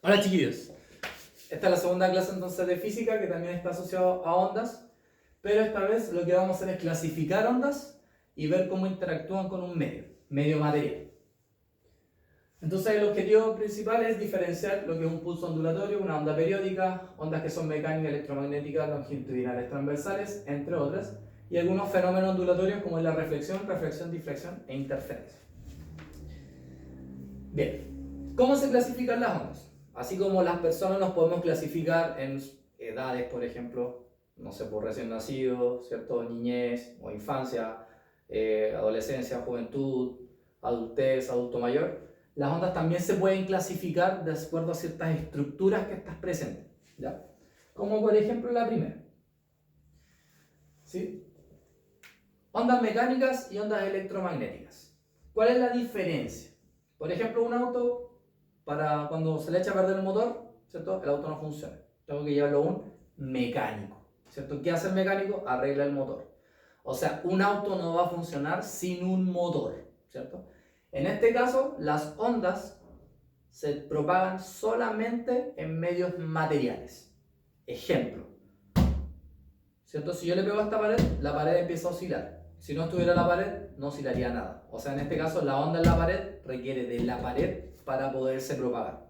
Hola chiquillos, esta es la segunda clase entonces de física que también está asociado a ondas, pero esta vez lo que vamos a hacer es clasificar ondas y ver cómo interactúan con un medio material. Entonces el objetivo principal es diferenciar lo que es un pulso ondulatorio, una onda periódica, ondas que son mecánicas, electromagnéticas, longitudinales, transversales, entre otras, y algunos fenómenos ondulatorios como es la reflexión, difracción e interferencia. Bien, ¿cómo se clasifican las ondas? Así como las personas nos podemos clasificar en edades, por ejemplo, no sé, por recién nacido, ¿cierto? Niñez o infancia, adolescencia, juventud, adultez, adulto mayor. Las ondas también se pueden clasificar de acuerdo a ciertas estructuras que están presentes, ¿ya? Como por ejemplo la primera, ¿sí? Ondas mecánicas y ondas electromagnéticas. ¿Cuál es la diferencia? Por ejemplo, un auto, para cuando se le echa a perder el motor, ¿cierto? El auto no funciona. Tengo que llevarlo a un mecánico, ¿cierto? ¿Qué hace el mecánico? Arregla el motor. O sea, un auto no va a funcionar sin un motor, ¿cierto? En este caso, las ondas se propagan solamente en medios materiales. Ejemplo, ¿cierto? Si yo le pego a esta pared, la pared empieza a oscilar. Si no estuviera la pared, no oscilaría nada. O sea, en este caso, la onda en la pared requiere de la pared para poderse propagar,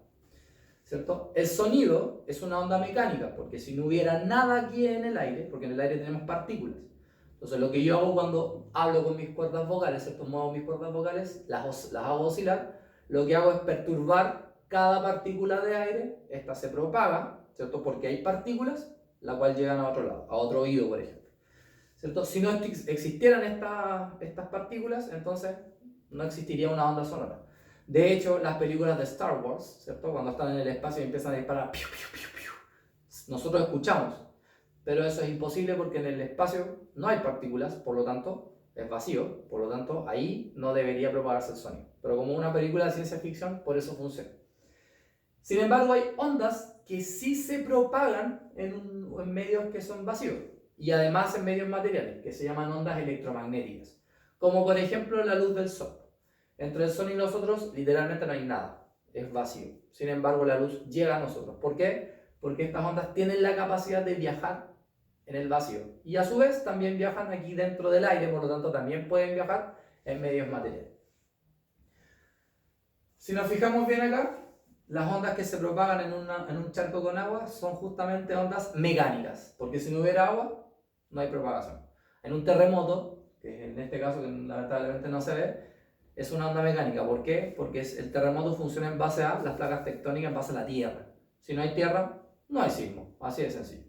¿cierto? El sonido es una onda mecánica, porque si no hubiera nada aquí en el aire, porque en el aire tenemos partículas. Entonces, lo que yo hago cuando hablo con mis cuerdas vocales, ¿cierto? Muevo mis cuerdas vocales, las hago oscilar, lo que hago es perturbar cada partícula de aire, esta se propaga, ¿cierto? Porque hay partículas, la cual llegan a otro lado, a otro oído, por ejemplo, ¿cierto? Si no existieran estas partículas, entonces no existiría una onda sonora. De hecho, las películas de Star Wars, ¿cierto? Cuando están en el espacio y empiezan a disparar, piu, piu, piu, piu, nosotros escuchamos, pero eso es imposible porque en el espacio no hay partículas, por lo tanto es vacío, por lo tanto ahí no debería propagarse el sonido. Pero como una película de ciencia ficción, por eso funciona. Sin embargo, hay ondas que sí se propagan en medios que son vacíos y además en medios materiales, que se llaman ondas electromagnéticas, como por ejemplo la luz del sol. Entre el sol y nosotros literalmente no hay nada, es vacío. Sin embargo, la luz llega a nosotros. ¿Por qué? Porque estas ondas tienen la capacidad de viajar en el vacío y a su vez también viajan aquí dentro del aire, por lo tanto también pueden viajar en medios materiales. Si nos fijamos bien acá, las ondas que se propagan en un charco con agua son justamente ondas mecánicas, porque si no hubiera agua, no hay propagación. En un terremoto, que en este caso que lamentablemente no se ve, es una onda mecánica. ¿Por qué? Porque el terremoto funciona en base a las placas tectónicas, en base a la tierra. Si no hay tierra, no hay sismo. Así de sencillo.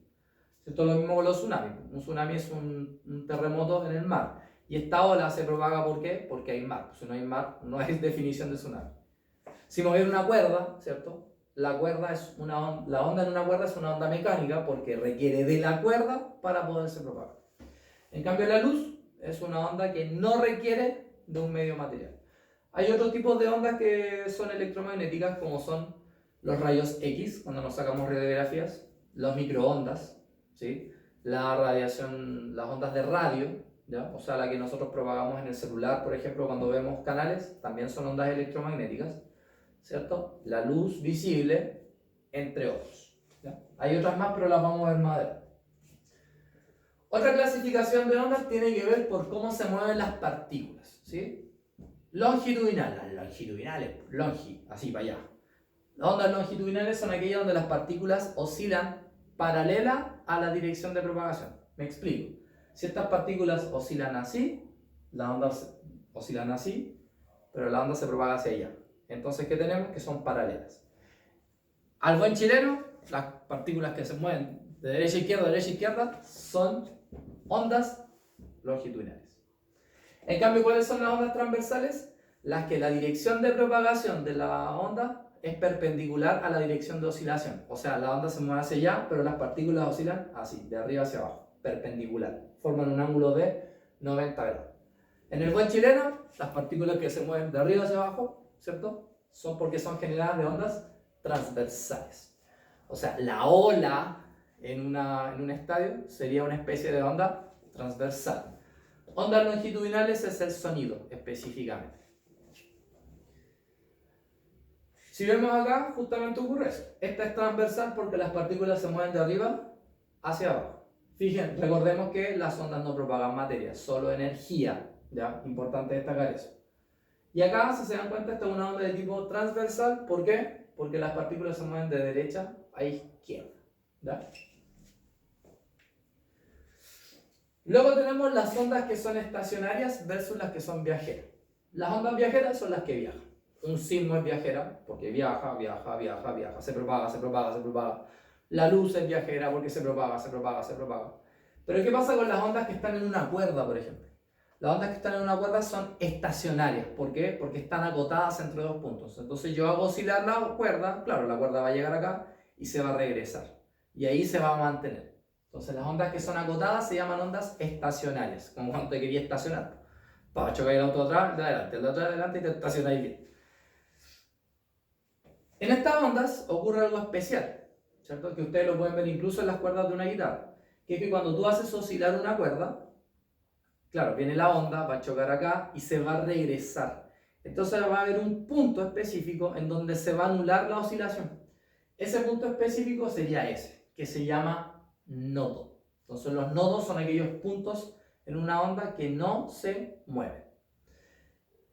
Esto es lo mismo con los tsunamis. Un tsunami es un terremoto en el mar. Y esta ola se propaga ¿por qué? Porque hay mar. Si no hay mar, no hay definición de tsunami. Si mover una cuerda, ¿cierto? La onda en una cuerda es una onda mecánica porque requiere de la cuerda para poderse propagar. En cambio, la luz es una onda que no requiere de un medio material. Hay otros tipos de ondas que son electromagnéticas, como son los rayos X, cuando nos sacamos radiografías, los microondas, ¿sí? La radiación, las ondas de radio, ¿ya? O sea, la que nosotros propagamos en el celular, por ejemplo, cuando vemos canales, también son ondas electromagnéticas, ¿cierto? La luz visible, entre otros, ¿ya? Hay otras más, pero las vamos a ver más adelante. Otra clasificación de ondas tiene que ver por cómo se mueven las partículas, ¿sí? Longitudinal, las longitudinales, así para allá. Las ondas longitudinales son aquellas donde las partículas oscilan paralela a la dirección de propagación. Me explico. Si estas partículas oscilan así, las ondas oscilan así, pero la onda se propaga hacia allá. Entonces, ¿qué tenemos? Que son paralelas. Al buen chileno, las partículas que se mueven de derecha a izquierda, son ondas longitudinales. En cambio, ¿cuáles son las ondas transversales? Las que la dirección de propagación de la onda es perpendicular a la dirección de oscilación. O sea, la onda se mueve hacia allá, pero las partículas oscilan así, de arriba hacia abajo, perpendicular. Forman un ángulo de 90 grados. En el buen chileno, las partículas que se mueven de arriba hacia abajo, ¿cierto? Son porque son generadas de ondas transversales. O sea, la ola en un estadio sería una especie de onda transversal. Ondas longitudinales es el sonido, específicamente. Si vemos acá, justamente ocurre eso. Esta es transversal porque las partículas se mueven de arriba hacia abajo. Fíjense, recordemos que las ondas no propagan materia, solo energía. ¿Ya? Importante destacar eso. Y acá, si se dan cuenta, esta es una onda de tipo transversal. ¿Por qué? Porque las partículas se mueven de derecha a izquierda. ¿Ya? Luego tenemos las ondas que son estacionarias versus las que son viajeras. Las ondas viajeras son las que viajan. Un sismo es viajera porque viaja, viaja, viaja, viaja, se propaga, se propaga, se propaga. La luz es viajera porque se propaga, se propaga, se propaga. Pero ¿qué pasa con las ondas que están en una cuerda, por ejemplo? Las ondas que están en una cuerda son estacionarias. ¿Por qué? Porque están acotadas entre dos puntos. Entonces yo hago oscilar la cuerda, claro, la cuerda va a llegar acá y se va a regresar. Y ahí se va a mantener. Entonces las ondas que son acotadas se llaman ondas estacionarias, como cuando te quería estacionar. Para chocar el auto atrás, de adelante, el de atrás, adelante y te estacionáis bien. En estas ondas ocurre algo especial, ¿cierto? Que ustedes lo pueden ver incluso en las cuerdas de una guitarra, que es que cuando tú haces oscilar una cuerda, claro, viene la onda, va a chocar acá y se va a regresar. Entonces va a haber un punto específico en donde se va a anular la oscilación. Ese punto específico sería ese, que se llama nodo. Entonces los nodos son aquellos puntos en una onda que no se mueven.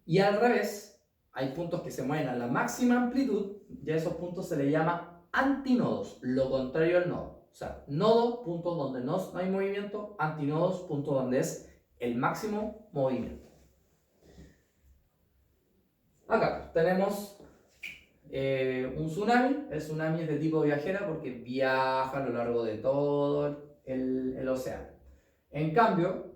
Y al revés, hay puntos que se mueven a la máxima amplitud, y a esos puntos se les llama antinodos, lo contrario al nodo. O sea, nodo, puntos donde no hay movimiento, antinodos, puntos donde es el máximo movimiento. Acá tenemos un tsunami. El tsunami es de tipo viajera porque viaja a lo largo de todo el océano. En cambio,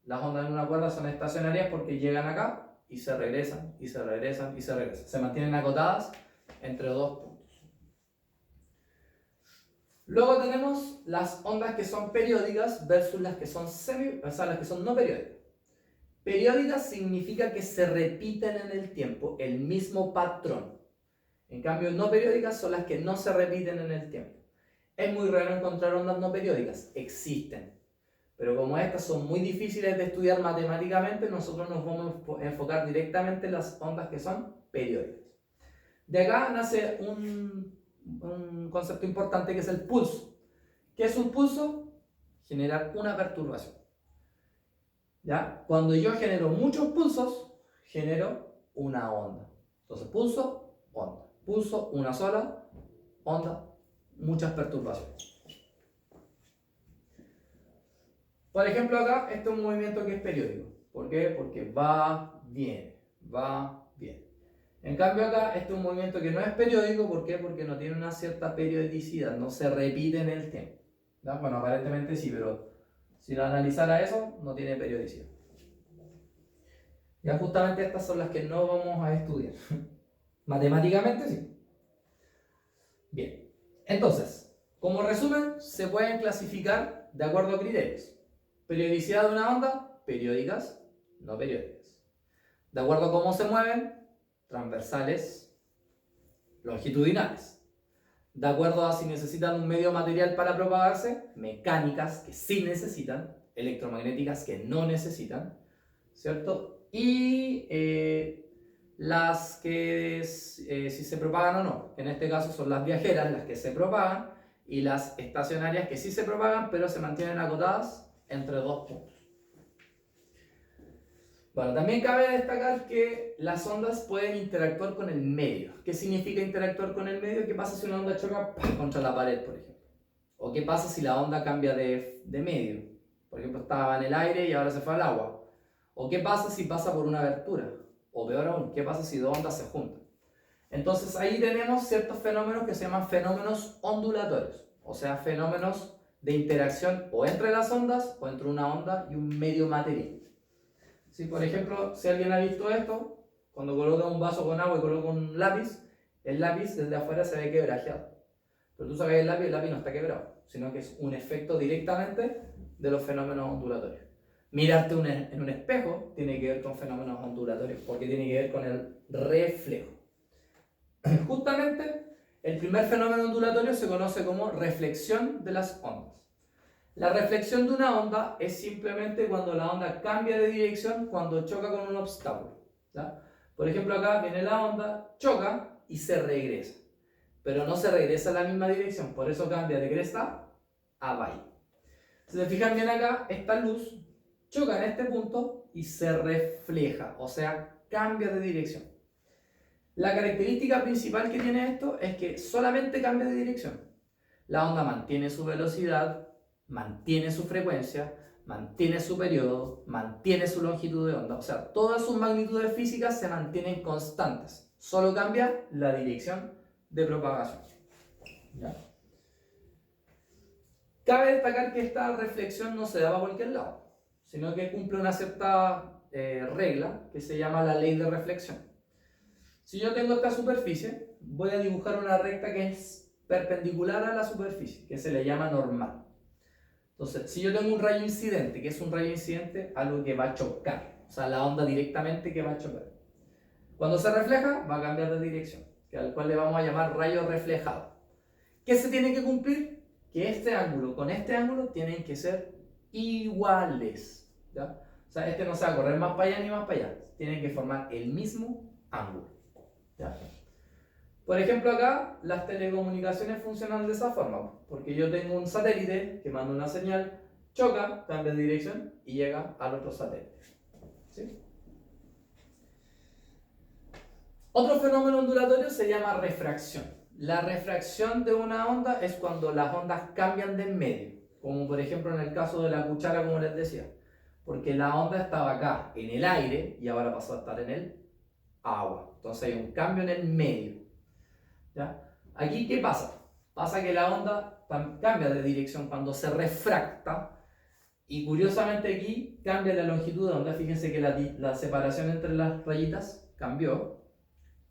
las ondas en una cuerda son estacionarias porque llegan acá y se regresan, y se regresan, y se regresan. Se mantienen acotadas entre dos puntos. Luego tenemos las ondas que son periódicas versus las que son las que son no periódicas. Periódicas significa que se repiten en el tiempo el mismo patrón. En cambio, no periódicas son las que no se repiten en el tiempo. Es muy raro encontrar ondas no periódicas, existen. Pero como estas son muy difíciles de estudiar matemáticamente, nosotros nos vamos a enfocar directamente en las ondas que son periódicas. De acá nace un concepto importante que es el pulso. ¿Qué es un pulso? Generar una perturbación. ¿Ya? Cuando yo genero muchos pulsos, genero una onda. Entonces pulso, onda. Pulso, una sola, onda, muchas perturbaciones. Por ejemplo acá, este es un movimiento que es periódico. ¿Por qué? Porque va, viene, va, viene. En cambio acá, este es un movimiento que no es periódico. ¿Por qué? Porque no tiene una cierta periodicidad, no se repite en el tiempo. ¿Ya? Bueno, aparentemente sí, pero si lo analizara eso, no tiene periodicidad. Ya justamente estas son las que no vamos a estudiar. Matemáticamente sí. Bien, entonces, como resumen, se pueden clasificar de acuerdo a criterios. Periodicidad de una onda, periódicas, no periódicas. De acuerdo a cómo se mueven, transversales, longitudinales. De acuerdo a si necesitan un medio material para propagarse, mecánicas que sí necesitan, electromagnéticas que no necesitan, ¿cierto? Y las que si se propagan o no. En este caso son las viajeras las que se propagan y las estacionarias que sí se propagan pero se mantienen acotadas entre dos puntos. Bueno, también cabe destacar que las ondas pueden interactuar con el medio. ¿Qué significa interactuar con el medio? ¿Qué pasa si una onda choca contra la pared, por ejemplo? ¿O qué pasa si la onda cambia de medio? Por ejemplo, estaba en el aire y ahora se fue al agua. ¿O qué pasa si pasa por una abertura? O peor aún, ¿qué pasa si dos ondas se juntan? Entonces ahí tenemos ciertos fenómenos que se llaman fenómenos ondulatorios. O sea, fenómenos de interacción o entre las ondas o entre una onda y un medio material. Si, por ejemplo, si alguien ha visto esto, cuando coloca un vaso con agua y coloca un lápiz, el lápiz desde afuera se ve quebrajeado. Pero tú sacas el lápiz no está quebrado, sino que es un efecto directamente de los fenómenos ondulatorios. Mirarte en un espejo tiene que ver con fenómenos ondulatorios, porque tiene que ver con el reflejo. Justamente, el primer fenómeno ondulatorio se conoce como reflexión de las ondas. La reflexión de una onda es simplemente cuando la onda cambia de dirección cuando choca con un obstáculo. ¿Ya? Por ejemplo, acá viene la onda, choca y se regresa. Pero no se regresa en la misma dirección, por eso cambia de cresta a valle. Si se fijan bien acá, esta luz choca en este punto y se refleja, o sea, cambia de dirección. La característica principal que tiene esto es que solamente cambia de dirección. La onda mantiene su velocidad, mantiene su frecuencia, mantiene su periodo, mantiene su longitud de onda. O sea, todas sus magnitudes físicas se mantienen constantes. Solo cambia la dirección de propagación. ¿Ya? Cabe destacar que esta reflexión no se da a cualquier lado, sino que cumple una cierta regla que se llama la ley de reflexión. Si yo tengo esta superficie, voy a dibujar una recta que es perpendicular a la superficie, que se le llama normal. Entonces, si yo tengo un rayo incidente, que es un rayo incidente, algo que va a chocar, o sea, la onda directamente que va a chocar. Cuando se refleja, va a cambiar de dirección, que al cual le vamos a llamar rayo reflejado. ¿Qué se tiene que cumplir? Que este ángulo con este ángulo tienen que ser iguales, ¿ya? O sea, este no se va a correr más para allá ni más para allá, tienen que formar el mismo ángulo, ¿ya? Por ejemplo, acá las telecomunicaciones funcionan de esa forma, porque yo tengo un satélite que manda una señal, choca, cambia de dirección y llega al otro satélite. ¿Sí? Otro fenómeno ondulatorio se llama refracción. La refracción de una onda es cuando las ondas cambian de medio, como por ejemplo en el caso de la cuchara, como les decía, porque la onda estaba acá en el aire y ahora pasó a estar en el agua. Entonces hay un cambio en el medio. ¿Ya? Aquí, ¿qué pasa? Pasa que la onda cambia de dirección cuando se refracta y curiosamente aquí cambia la longitud de onda. Fíjense que la separación entre las rayitas cambió.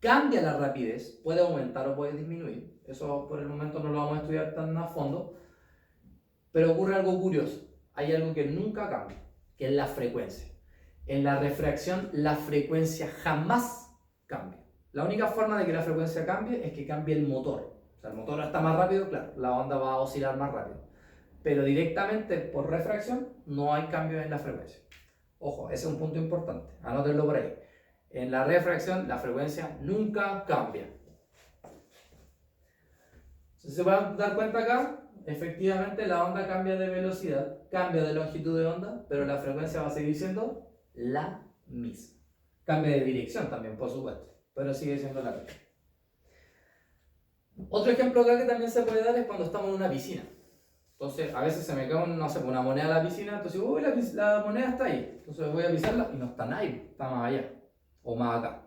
Cambia la rapidez, puede aumentar o puede disminuir. Eso por el momento no lo vamos a estudiar tan a fondo. Pero ocurre algo curioso. Hay algo que nunca cambia, que es la frecuencia. En la refracción la frecuencia jamás cambia. La única forma de que la frecuencia cambie es que cambie el motor. O sea, el motor está más rápido, claro, la onda va a oscilar más rápido. Pero directamente por refracción no hay cambio en la frecuencia. Ojo, ese es un punto importante, anótenlo por ahí. En la refracción la frecuencia nunca cambia. Si se van a dar cuenta acá, efectivamente la onda cambia de velocidad, cambia de longitud de onda, pero la frecuencia va a seguir siendo la misma. Cambia de dirección también, por supuesto, pero sigue siendo la misma. Otro ejemplo acá que también se puede dar es cuando estamos en una piscina. Entonces, a veces se me cae no sé, una moneda a la piscina, entonces, uy, la moneda está ahí. Entonces voy a pisarla y no está ahí, está más allá o más acá.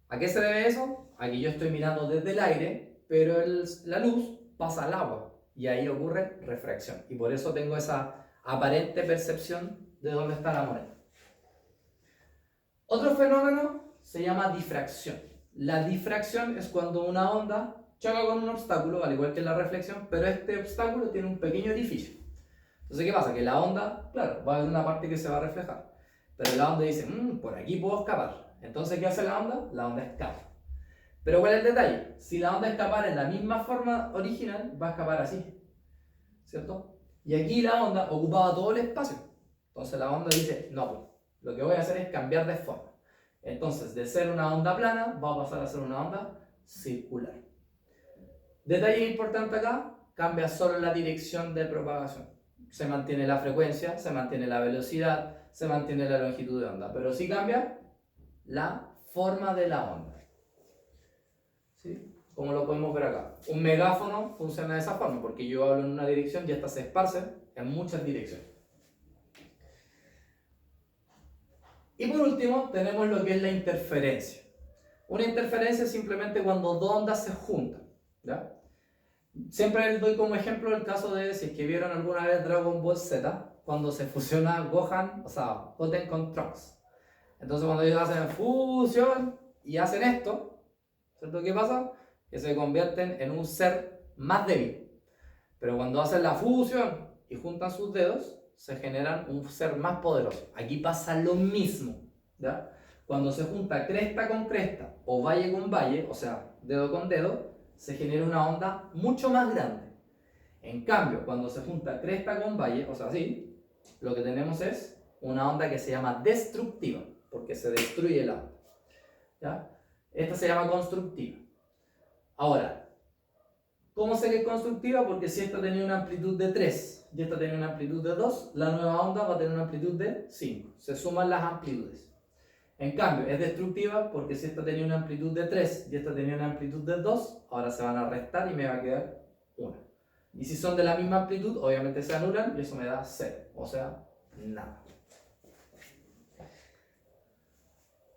¿A qué se debe eso? A que yo estoy mirando desde el aire, pero la luz pasa al agua y ahí ocurre refracción. Y por eso tengo esa aparente percepción de dónde está la moneda. Otro fenómeno se llama difracción. La difracción es cuando una onda choca con un obstáculo, al igual que la reflexión, pero este obstáculo tiene un pequeño orificio. Entonces, ¿qué pasa? Que la onda, claro, va a haber una parte que se va a reflejar, pero la onda dice, por aquí puedo escapar. Entonces, ¿qué hace la onda? La onda escapa. Pero ¿cuál es el detalle? Si la onda escapara en la misma forma original, va a escapar así, ¿cierto? Y aquí la onda ocupaba todo el espacio. Entonces la onda dice, no, pues, lo que voy a hacer es cambiar de forma. Entonces, de ser una onda plana, va a pasar a ser una onda circular. Detalle importante acá, cambia solo la dirección de propagación. Se mantiene la frecuencia, se mantiene la velocidad, se mantiene la longitud de onda, pero sí cambia la forma de la onda. ¿Sí? Como lo podemos ver acá. Un megáfono funciona de esa forma, porque yo hablo en una dirección y esta se esparce en muchas direcciones. Y por último, tenemos lo que es la interferencia. Una interferencia es simplemente cuando dos ondas se juntan, ¿ya? Siempre les doy como ejemplo el caso de, si es que vieron alguna vez Dragon Ball Z, cuando se fusiona Gohan, o sea, Goten con Trunks. Entonces cuando ellos hacen fusión y hacen esto, ¿cierto? ¿Qué pasa? Que se convierten en un ser más débil. Pero cuando hacen la fusión y juntan sus dedos, se generan un ser más poderoso. Aquí pasa lo mismo, ¿ya? Cuando se junta cresta con cresta o valle con valle, o sea, dedo con dedo, se genera una onda mucho más grande. En cambio, cuando se junta cresta con valle, o sea, así, lo que tenemos es una onda que se llama destructiva, porque se destruye la onda, ¿ya? Esta se llama constructiva. Ahora, ¿cómo sé que es constructiva? Porque si esta tenía una amplitud de 3 y esta tenía una amplitud de 2, la nueva onda va a tener una amplitud de 5. Se suman las amplitudes. En cambio, es destructiva porque si esta tenía una amplitud de 3 y esta tenía una amplitud de 2, ahora se van a restar y me va a quedar 1. Y si son de la misma amplitud, obviamente se anulan y eso me da 0, o sea, nada.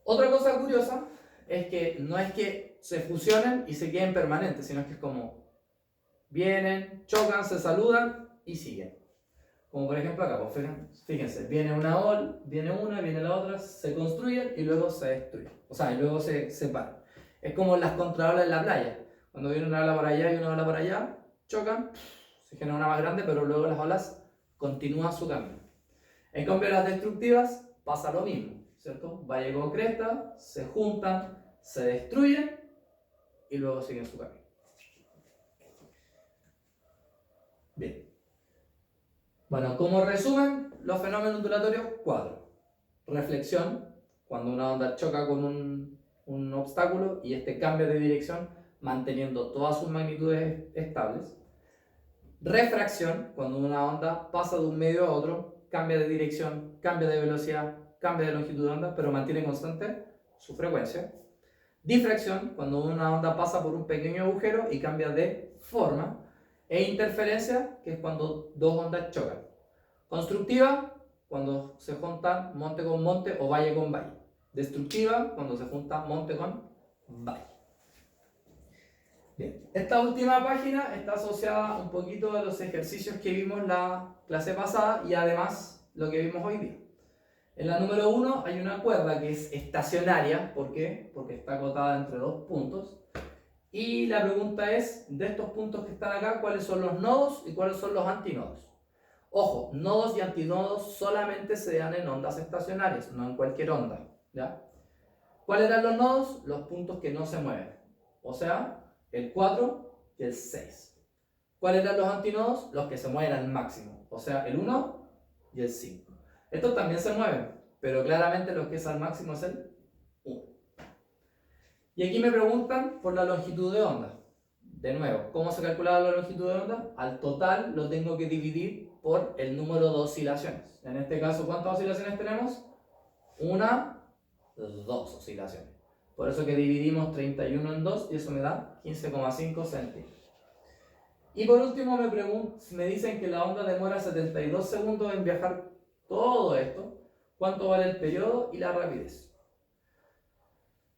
Otra cosa curiosa es que no es que se fusionen y se queden permanentes, sino que es como vienen, chocan, se saludan y siguen. Como por ejemplo acá, pues fíjense, viene una ola, viene una, viene la otra, se construyen y luego se destruyen. O sea, y luego se separan. Es como las contraolas en la playa. Cuando viene una ola por allá y una ola por allá, chocan, se genera una más grande, pero luego las olas continúan su camino. En cambio, las destructivas pasa lo mismo, ¿cierto? Valle con cresta, se juntan, se destruyen y luego siguen su camino. Bien. Bueno, como resumen, los fenómenos ondulatorios, 4. Reflexión, cuando una onda choca con un obstáculo y este cambia de dirección manteniendo todas sus magnitudes estables. Refracción, cuando una onda pasa de un medio a otro, cambia de dirección, cambia de velocidad, cambia de longitud de onda, pero mantiene constante su frecuencia. Difracción, cuando una onda pasa por un pequeño agujero y cambia de forma. E interferencia, que es cuando dos ondas chocan. Constructiva, cuando se juntan monte con monte o valle con valle. Destructiva, cuando se junta monte con valle. Bien, esta última página está asociada un poquito a los ejercicios que vimos la clase pasada y además lo que vimos hoy día. En la número 1 hay una cuerda que es estacionaria. ¿Por qué? Porque está acotada entre dos puntos. Y la pregunta es, de estos puntos que están acá, ¿cuáles son los nodos y cuáles son los antinodos? Ojo, nodos y antinodos solamente se dan en ondas estacionarias, no en cualquier onda, ¿ya? ¿Cuáles eran los nodos? Los puntos que no se mueven, o sea, el 4 y el 6. ¿Cuáles eran los antinodos? Los que se mueven al máximo, o sea, el 1 y el 5. Estos también se mueven, pero claramente lo que es al máximo es el 1. Y aquí me preguntan por la longitud de onda. De nuevo, ¿cómo se calcula la longitud de onda? Al total lo tengo que dividir por el número de oscilaciones. En este caso, ¿cuántas oscilaciones tenemos? 1, 2 oscilaciones. Por eso que dividimos 31 en 2 y eso me da 15,5 centímetros. Y por último me dicen que la onda demora 72 segundos en viajar todo esto. ¿Cuánto vale el periodo y la rapidez?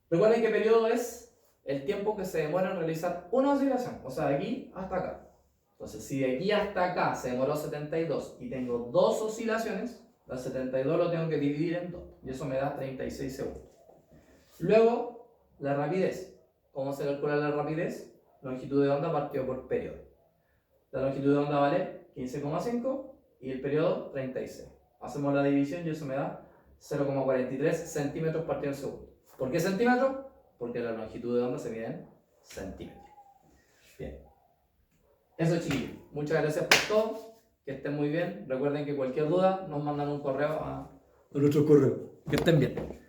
Recuerden que periodo es el tiempo que se demora en realizar una oscilación, o sea, de aquí hasta acá. Entonces, si de aquí hasta acá se demoró 72 y tengo dos oscilaciones, el 72 lo tengo que dividir en 2, y eso me da 36 segundos. Luego, la rapidez. ¿Cómo se calcula la rapidez? Longitud de onda partido por periodo. La longitud de onda vale 15,5 y el periodo 36. Hacemos la división y eso me da 0,43 centímetros partido en segundo. ¿Por qué centímetros? Porque la longitud de onda se mide en centímetros. Bien. Eso, chiquillos. Muchas gracias por todo. Que estén muy bien. Recuerden que cualquier duda nos mandan un correo a nuestro correo. Que estén bien.